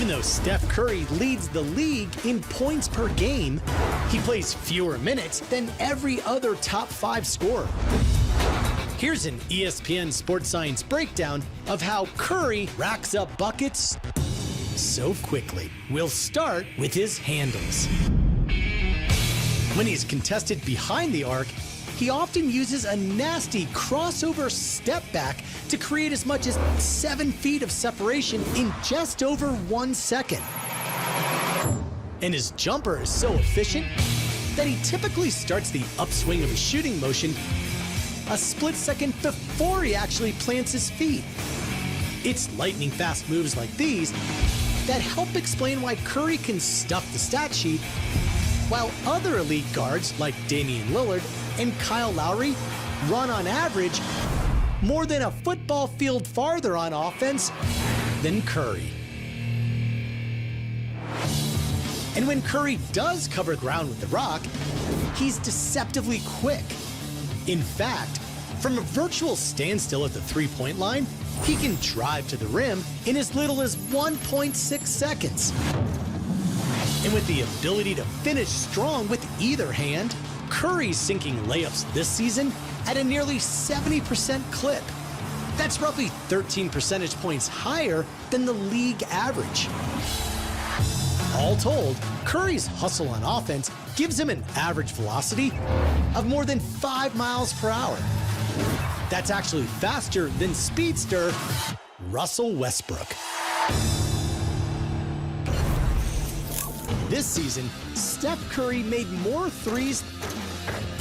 though Steph Curry leads the league in points per game, he plays fewer minutes than every other top 5 scorer. Here's an ESPN Sports Science breakdown of how Curry racks up buckets so quickly. We'll start with his handles. When he's contested behind the arc, he often uses a nasty crossover step back to create as much as 7 feet of separation in just over 1 second. And his jumper is so efficient that he typically starts the upswing of his shooting motion a split second before he actually plants his feet. It's lightning fast moves like these that help explain why Curry can stuff the stat sheet, while other elite guards like Damian Lillard and Kyle Lowry run on average more than a football field farther on offense than Curry. And when Curry does cover ground with the rock, he's deceptively quick. In fact, from a virtual standstill at the three-point line, he can drive to the rim in as little as 1.6 seconds. And with the ability to finish strong with either hand, Curry's sinking layups this season at a nearly 70% clip. That's roughly 13 percentage points higher than the league average. All told, Curry's hustle on offense gives him an average velocity of more than 5 miles per hour. That's actually faster than speedster Russell Westbrook. This season, Steph Curry made more threes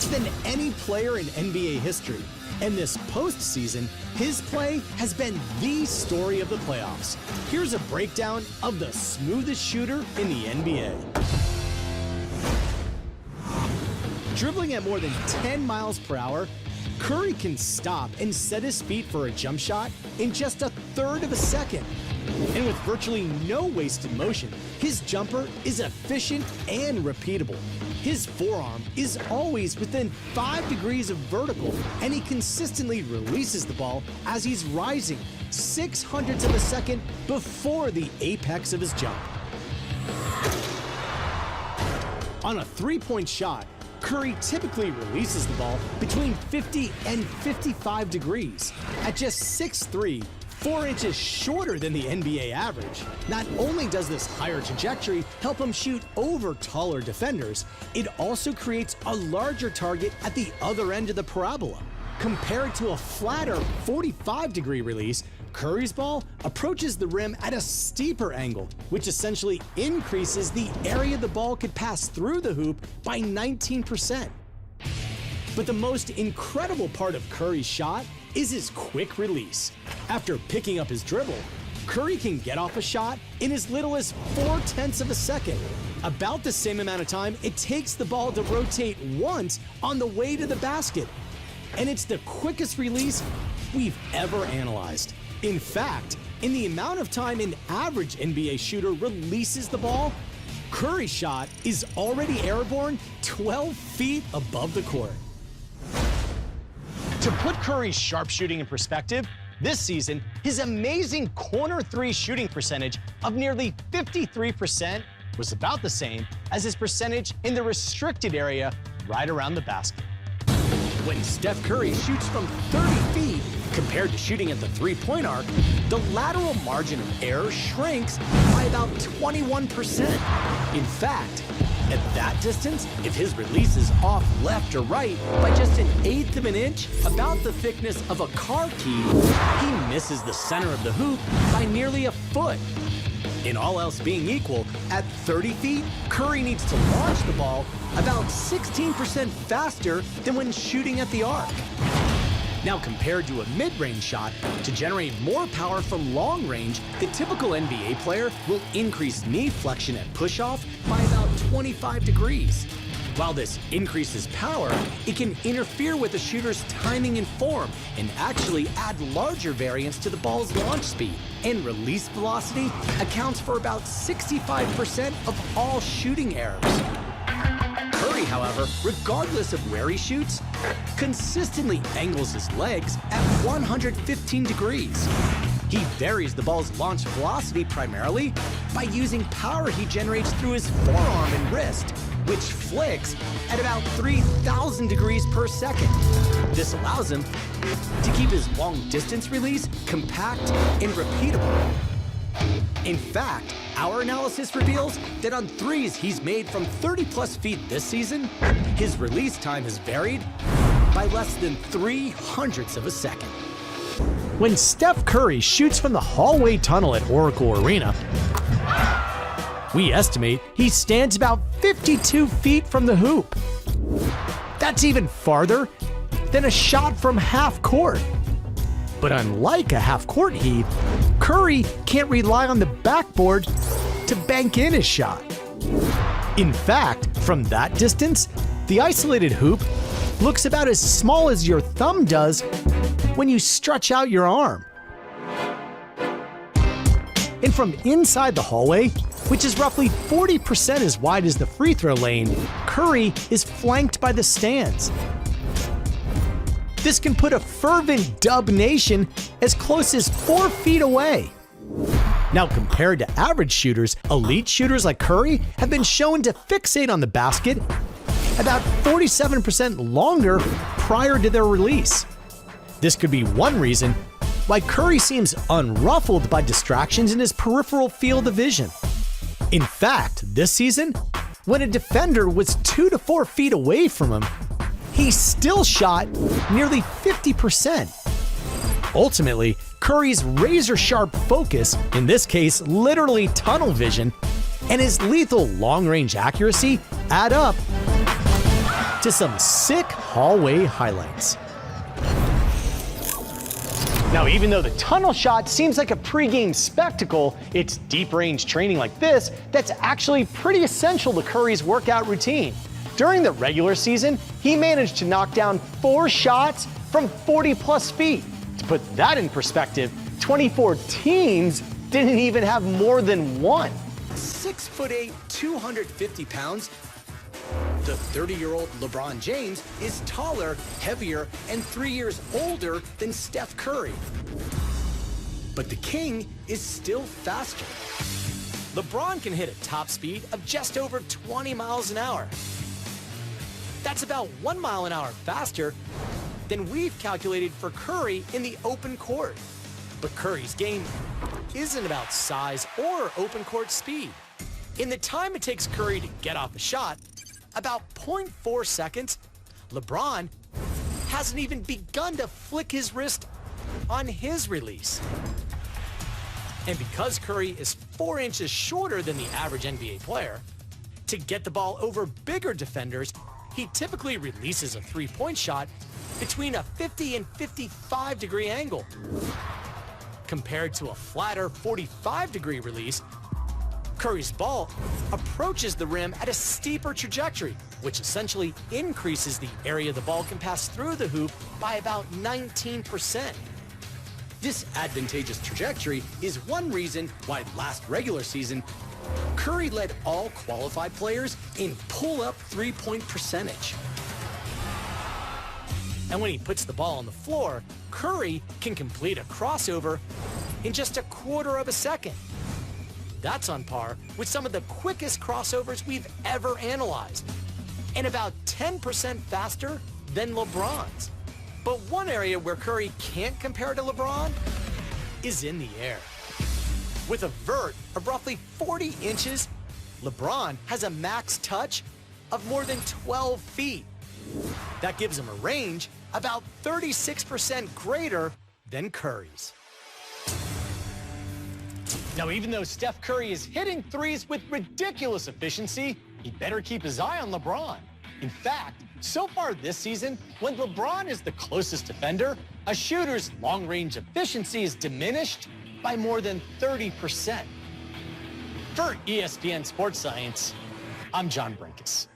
than any player in NBA history. And this postseason, his play has been the story of the playoffs. Here's a breakdown of the smoothest shooter in the NBA. Dribbling at more than 10 miles per hour, Curry can stop and set his feet for a jump shot in just a third of a second. And with virtually no wasted motion, his jumper is efficient and repeatable. His forearm is always within 5 degrees of vertical, and he consistently releases the ball as he's rising 0.06 of a second before the apex of his jump. On a three-point shot, Curry typically releases the ball between 50 and 55 degrees. At just 6'3", 4 inches shorter than the NBA average. Not only does this higher trajectory help him shoot over taller defenders, it also creates a larger target at the other end of the parabola. Compared to a flatter 45-degree release, Curry's ball approaches the rim at a steeper angle, which essentially increases the area the ball could pass through the hoop by 19%. But the most incredible part of Curry's shot is his quick release. After picking up his dribble, Curry can get off a shot in as little as 0.4 of a second, about the same amount of time it takes the ball to rotate once on the way to the basket. And it's the quickest release we've ever analyzed. In fact, in the amount of time an average NBA shooter releases the ball, Curry's shot is already airborne 12 feet above the court. To put Curry's sharpshooting in perspective, this season, his amazing corner three shooting percentage of nearly 53% was about the same as his percentage in the restricted area right around the basket. When Steph Curry shoots from 30 feet compared to shooting at the three-point arc, the lateral margin of error shrinks by about 21%. In fact, at that distance, if his release is off left or right by just 1/8 of an inch, about the thickness of a car key, he misses the center of the hoop by nearly a foot. In all else being equal, at 30 feet, Curry needs to launch the ball about 16% faster than when shooting at the arc. Now, compared to a mid-range shot, to generate more power from long range, the typical NBA player will increase knee flexion at push-off by about 25 degrees. While this increases power, it can interfere with the shooter's timing and form and actually add larger variance to the ball's launch speed. And release velocity accounts for about 65% of all shooting errors. Curry, however, regardless of where he shoots, consistently angles his legs at 115 degrees. He varies the ball's launch velocity primarily by using power he generates through his forearm and wrist, which flicks at about 3,000 degrees per second. This allows him to keep his long-distance release compact and repeatable. In fact, our analysis reveals that on threes he's made from 30-plus feet this season, his release time has varied by less than 0.03 of a second. When Steph Curry shoots from the hallway tunnel at Oracle Arena, we estimate he stands about 52 feet from the hoop. That's even farther than a shot from half court. But unlike a half-court heave, Curry can't rely on the backboard to bank in his shot. In fact, from that distance, the isolated hoop looks about as small as your thumb does when you stretch out your arm. And from inside the hallway, which is roughly 40% as wide as the free throw lane, Curry is flanked by the stands. This can put a fervent Dub Nation as close as 4 feet away. Now, compared to average shooters, elite shooters like Curry have been shown to fixate on the basket about 47% longer prior to their release. This could be one reason why Curry seems unruffled by distractions in his peripheral field of vision. In fact, this season, when a defender was 2 to 4 feet away from him, he still shot nearly 50%. Ultimately, Curry's razor-sharp focus, in this case literally tunnel vision, and his lethal long-range accuracy add up to some sick hallway highlights. Now, even though the tunnel shot seems like a pregame spectacle, it's deep-range training like this that's actually pretty essential to Curry's workout routine. During the regular season, he managed to knock down 4 shots from 40-plus feet. To put that in perspective, 24 teams didn't even have more than one. 6'8", 250 pounds, the 30-year-old LeBron James is taller, heavier, and 3 years older than Steph Curry. But the King is still faster. LeBron can hit a top speed of just over 20 miles an hour. That's about 1 mile an hour faster than we've calculated for Curry in the open court. But Curry's game isn't about size or open court speed. In the time it takes Curry to get off a shot, about 0.4 seconds, LeBron hasn't even begun to flick his wrist on his release. And because Curry is 4 inches shorter than the average NBA player, to get the ball over bigger defenders, he typically releases a three-point shot between a 50 and 55 degree angle. Compared to a flatter 45 degree release, Curry's ball approaches the rim at a steeper trajectory, which essentially increases the area the ball can pass through the hoop by about 19%. This advantageous trajectory is one reason why last regular season, Curry led all qualified players in pull-up three-point percentage. And when he puts the ball on the floor, Curry can complete a crossover in just 1/4 of a second. That's on par with some of the quickest crossovers we've ever analyzed, and about 10% faster than LeBron's. But one area where Curry can't compare to LeBron is in the air. With a vert of roughly 40 inches, LeBron has a max touch of more than 12 feet. That gives him a range about 36% greater than Curry's. Now, even though Steph Curry is hitting threes with ridiculous efficiency, he better keep his eye on LeBron. In fact, so far this season, when LeBron is the closest defender, a shooter's long-range efficiency is diminished by more than 30%. For ESPN Sports Science, I'm John Brinkus.